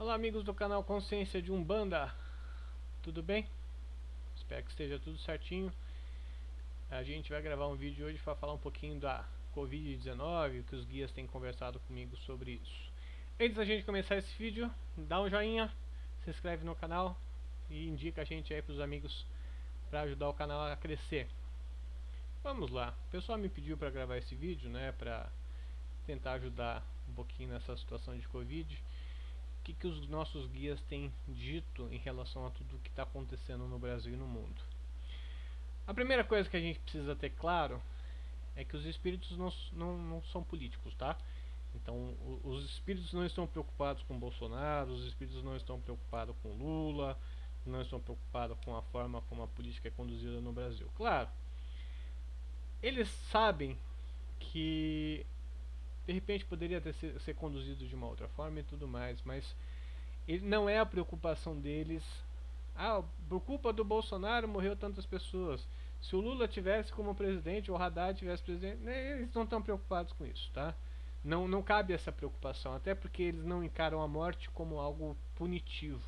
Olá amigos do canal Consciência de Umbanda, tudo bem? Espero que esteja tudo certinho. A gente vai gravar um vídeo hoje para falar um pouquinho da Covid-19, que os guias têm conversado comigo sobre isso. Antes da gente começar esse vídeo, dá um joinha, se inscreve no canal e indica a gente aí para os amigos para ajudar o canal a crescer. Vamos lá, o pessoal me pediu para gravar esse vídeo, né, para tentar ajudar um pouquinho nessa situação de Covid. O que os nossos guias têm dito em relação a tudo o que está acontecendo no Brasil e no mundo. A primeira coisa que a gente precisa ter claro é que os espíritos não são políticos, tá? Então, os espíritos não estão preocupados com Bolsonaro, os espíritos não estão preocupados com Lula, não estão preocupados com a forma como a política é conduzida no Brasil. Claro, eles sabem que de repente poderia ser conduzido de uma outra forma e tudo mais, mas ele não é a preocupação deles. Ah, por culpa do Bolsonaro morreu tantas pessoas. Se o Lula tivesse como presidente ou o Haddad tivesse presidente, eles não estão preocupados com isso, tá? Não cabe essa preocupação, até porque eles não encaram a morte como algo punitivo.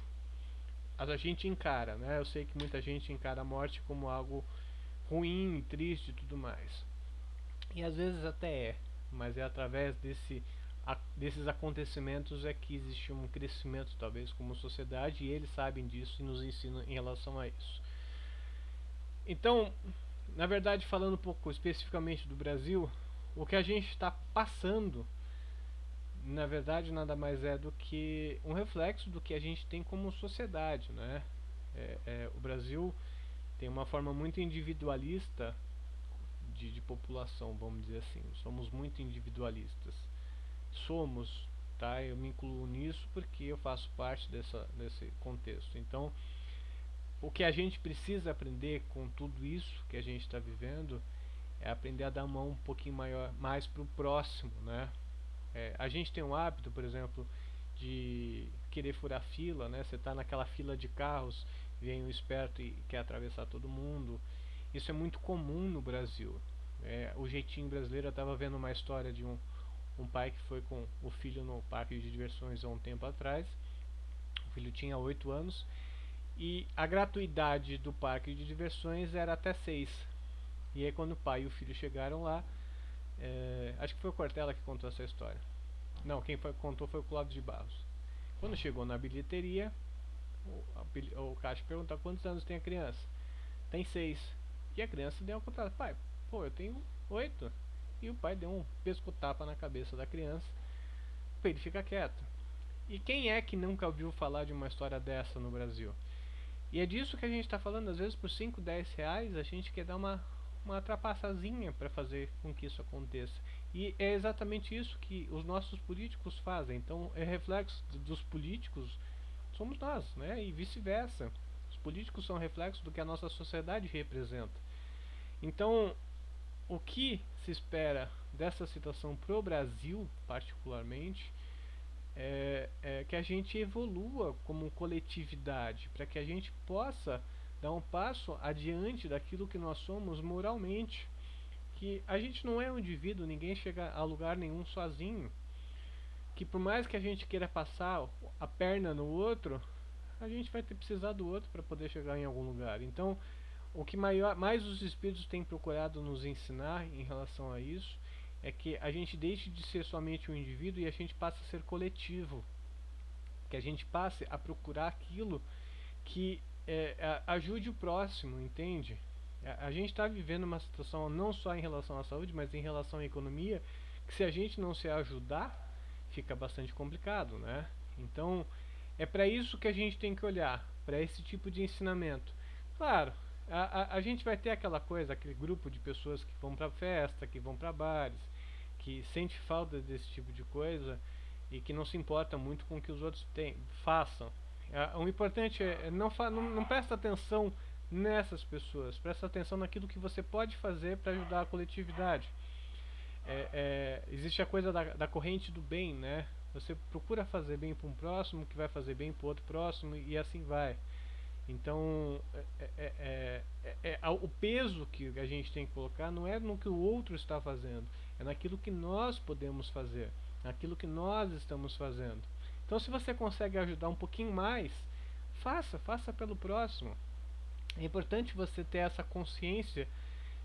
A gente encara, né? Eu sei que muita gente encara a morte como algo ruim, triste e tudo mais. E às vezes até é, mas é através desses acontecimentos é que existe um crescimento talvez como sociedade, e eles sabem disso e nos ensinam em relação a isso. Então, na verdade, falando um pouco especificamente do Brasil, o que a gente está passando, na verdade, nada mais é do que um reflexo do que a gente tem como sociedade, né? O Brasil tem uma forma muito individualista de população, vamos dizer assim. Somos muito individualistas. Somos, tá? Eu me incluo nisso porque eu faço parte desse contexto. Então, o que a gente precisa aprender com tudo isso que a gente está vivendo é aprender a dar a mão um pouquinho mais para o próximo, né? A gente tem um hábito, por exemplo, de querer furar fila, né? Você está naquela fila de carros, vem um esperto e quer atravessar todo mundo. Isso é muito comum no Brasil. O jeitinho brasileiro, eu estava vendo uma história de um pai que foi com o filho no parque de diversões há um tempo atrás. O filho tinha 8 anos e a gratuidade do parque de diversões era até 6. E aí quando o pai e o filho chegaram lá, acho que foi o Cortella que contou essa história. Não, quem contou foi o Clóvis de Barros. Quando chegou na bilheteria, o caixa perguntou quantos anos tem a criança. Tem 6. E a criança deu uma contada. Pai, pô, eu tenho 8. E o pai deu um pescotapa na cabeça da criança pra ele ficar quieto. E quem é que nunca ouviu falar de uma história dessa no Brasil? E é disso que a gente está falando. Às vezes por 5, 10 reais a gente quer dar uma trapaçazinha para fazer com que isso aconteça. E é exatamente isso que os nossos políticos fazem. Então é reflexo dos políticos, somos nós, né? E vice-versa. Os políticos são reflexo do que a nossa sociedade representa. Então, o que se espera dessa situação pro Brasil, particularmente, é que a gente evolua como coletividade, para que a gente possa dar um passo adiante daquilo que nós somos moralmente. Que a gente não é um indivíduo, ninguém chega a lugar nenhum sozinho. Que por mais que a gente queira passar a perna no outro, a gente vai ter que precisar do outro para poder chegar em algum lugar. Então, o que mais os espíritos têm procurado nos ensinar em relação a isso é que a gente deixe de ser somente um indivíduo e a gente passe a ser coletivo. Que a gente passe a procurar aquilo que ajude o próximo, entende? A gente está vivendo uma situação não só em relação à saúde, mas em relação à economia, que se a gente não se ajudar, fica bastante complicado, né? Então, é para isso que a gente tem que olhar, para esse tipo de ensinamento. Claro, a gente vai ter aquela coisa, aquele grupo de pessoas que vão para festa, que vão para bares, que sente falta desse tipo de coisa e que não se importa muito com o que os outros façam. O importante é não presta atenção nessas pessoas, presta atenção naquilo que você pode fazer para ajudar a coletividade. Existe a coisa da corrente do bem, né? Você procura fazer bem para um próximo, que vai fazer bem para o outro próximo, e assim vai. Então, o peso que a gente tem que colocar não é no que o outro está fazendo, é naquilo que nós podemos fazer, naquilo que nós estamos fazendo. Então, se você consegue ajudar um pouquinho mais, faça pelo próximo. É importante você ter essa consciência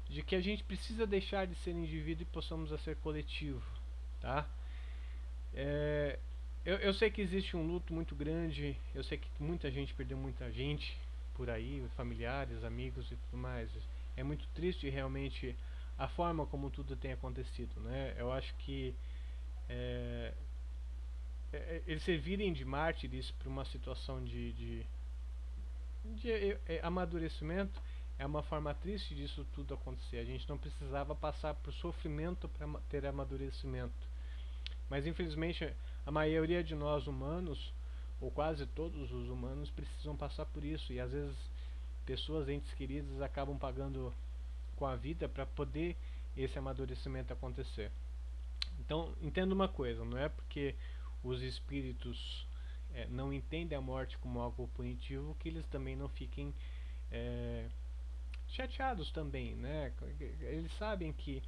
de que a gente precisa deixar de ser indivíduo e possamos a ser coletivo, tá? Eu sei que existe um luto muito grande, eu sei que muita gente perdeu muita gente por aí, familiares, amigos e tudo mais. É muito triste realmente a forma como tudo tem acontecido, né? Eu acho que é, eles servirem de mártires para uma situação de amadurecimento é uma forma triste disso tudo acontecer. A gente não precisava passar por sofrimento para ter amadurecimento. Mas infelizmente a maioria de nós humanos, ou quase todos os humanos, precisam passar por isso. E às vezes pessoas, entes queridos, acabam pagando com a vida para poder esse amadurecimento acontecer. Então entenda uma coisa, não é porque os espíritos não entendem a morte como algo punitivo que eles também não fiquem chateados também, né? Eles sabem que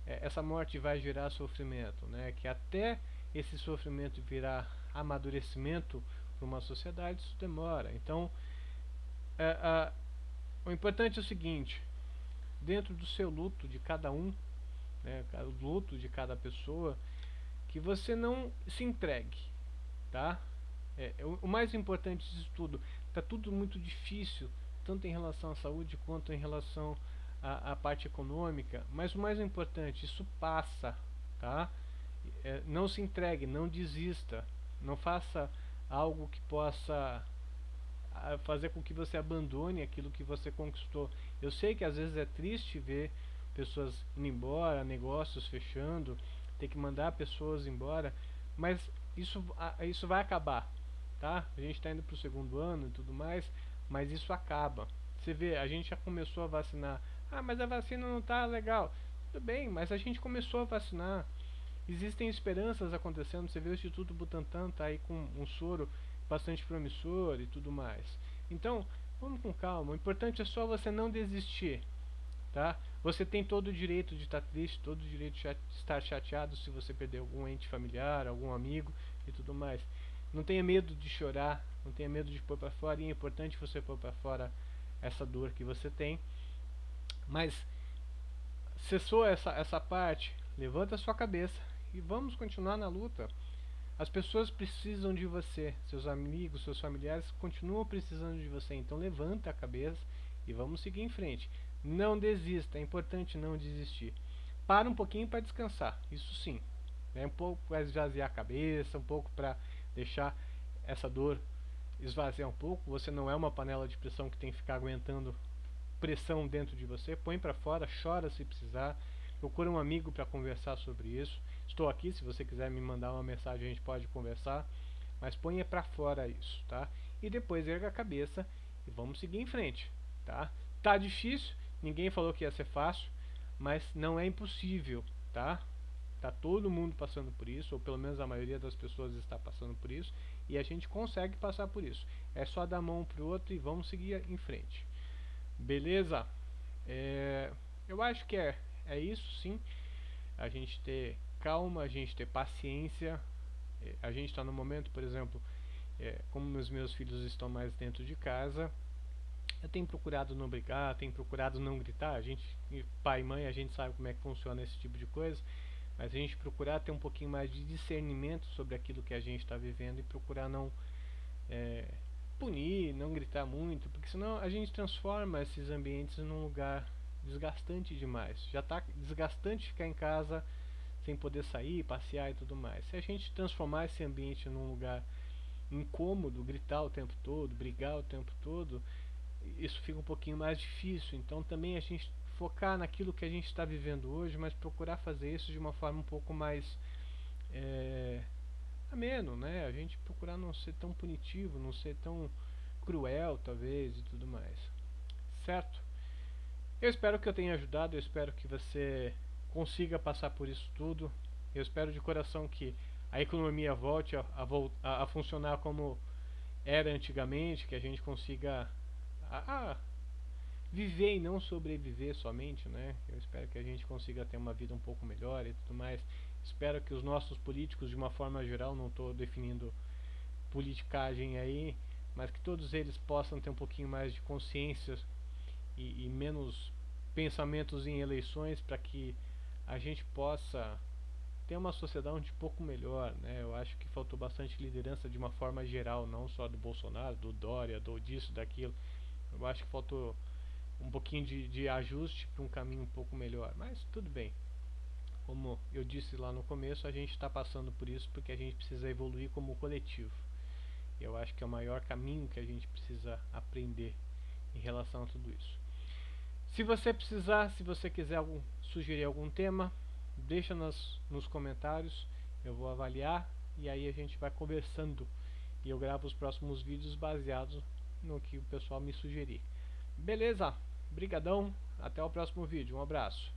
essa morte vai gerar sofrimento, né? Que até esse sofrimento virar amadurecimento para uma sociedade, isso demora. Então, o importante é o seguinte: dentro do seu luto de cada um, né, o luto de cada pessoa, que você não se entregue, tá? O mais importante disso tudo, tá tudo muito difícil, tanto em relação à saúde quanto em relação à parte econômica, mas o mais importante, isso passa, tá? Não se entregue, não desista, não faça algo que possa fazer com que você abandone aquilo que você conquistou. Eu sei que às vezes é triste ver pessoas indo embora, negócios fechando, ter que mandar pessoas embora, mas isso vai acabar, tá? A gente está indo para o segundo ano e tudo mais, mas isso acaba. Você vê, a gente já começou a vacinar. Ah, mas a vacina não tá legal. Tudo bem, mas a gente começou a vacinar. Existem esperanças acontecendo. Você vê o Instituto Butantan tá aí com um soro bastante promissor e tudo mais. Então, vamos com calma. O importante é só você não desistir, tá? Você tem todo o direito de estar triste, todo o direito de estar chateado se você perder algum ente familiar, algum amigo e tudo mais. Não tenha medo de chorar, não tenha medo de pôr para fora, e é importante você pôr para fora essa dor que você tem. Mas cessou essa parte, levanta a sua cabeça e vamos continuar na luta. As pessoas precisam de você, seus amigos, seus familiares continuam precisando de você, então levanta a cabeça e vamos seguir em frente. Não desista, é importante não desistir. Para um pouquinho para descansar, isso sim. Um pouco para esvaziar a cabeça, um pouco para deixar essa dor esvaziar um pouco. Você não é uma panela de pressão que tem que ficar aguentando pressão dentro de você. Põe para fora, chora se precisar. Procura um amigo para conversar sobre isso. Estou aqui, se você quiser me mandar uma mensagem a gente pode conversar. Mas ponha para fora isso, tá? E depois erga a cabeça e vamos seguir em frente, tá? Tá difícil, ninguém falou que ia ser fácil, mas não é impossível, tá? Tá todo mundo passando por isso, ou pelo menos a maioria das pessoas está passando por isso, e a gente consegue passar por isso. É só dar a mão pro outro e vamos seguir em frente. Beleza? Eu acho que é isso sim. A gente ter calma, a gente ter paciência. A gente está no momento, por exemplo, como os meus filhos estão mais dentro de casa, eu tenho procurado não brigar, tenho procurado não gritar. A gente, pai e mãe, a gente sabe como é que funciona esse tipo de coisa, mas a gente procurar ter um pouquinho mais de discernimento sobre aquilo que a gente está vivendo e procurar não punir, não gritar muito, porque senão a gente transforma esses ambientes num lugar desgastante demais. Já está desgastante ficar em casa sem poder sair, passear e tudo mais. Se a gente transformar esse ambiente num lugar incômodo, gritar o tempo todo, brigar o tempo todo, isso fica um pouquinho mais difícil. Então também a gente focar naquilo que a gente está vivendo hoje, mas procurar fazer isso de uma forma um pouco mais ameno, né? A gente procurar não ser tão punitivo, não ser tão cruel, talvez, e tudo mais. Certo? Eu espero que eu tenha ajudado, eu espero que você consiga passar por isso tudo. Eu espero de coração que a economia volte a funcionar como era antigamente, que a gente consiga viver e não sobreviver somente, né? Eu espero que a gente consiga ter uma vida um pouco melhor e tudo mais. Espero que os nossos políticos, de uma forma geral, não estou definindo politicagem aí, mas que todos eles possam ter um pouquinho mais de consciência e menos pensamentos em eleições, para que a gente possa ter uma sociedade um pouco melhor, né? Eu acho que faltou bastante liderança de uma forma geral, não só do Bolsonaro, do Dória, do disso, daquilo. Eu acho que faltou um pouquinho de ajuste para um caminho um pouco melhor, mas tudo bem. Como eu disse lá no começo, a gente está passando por isso porque a gente precisa evoluir como coletivo. Eu acho que é o maior caminho que a gente precisa aprender em relação a tudo isso. Se você precisar, se você quiser sugerir algum tema, deixa nos comentários, eu vou avaliar e aí a gente vai conversando e eu gravo os próximos vídeos baseados no que o pessoal me sugerir. Beleza? Brigadão, até o próximo vídeo, um abraço.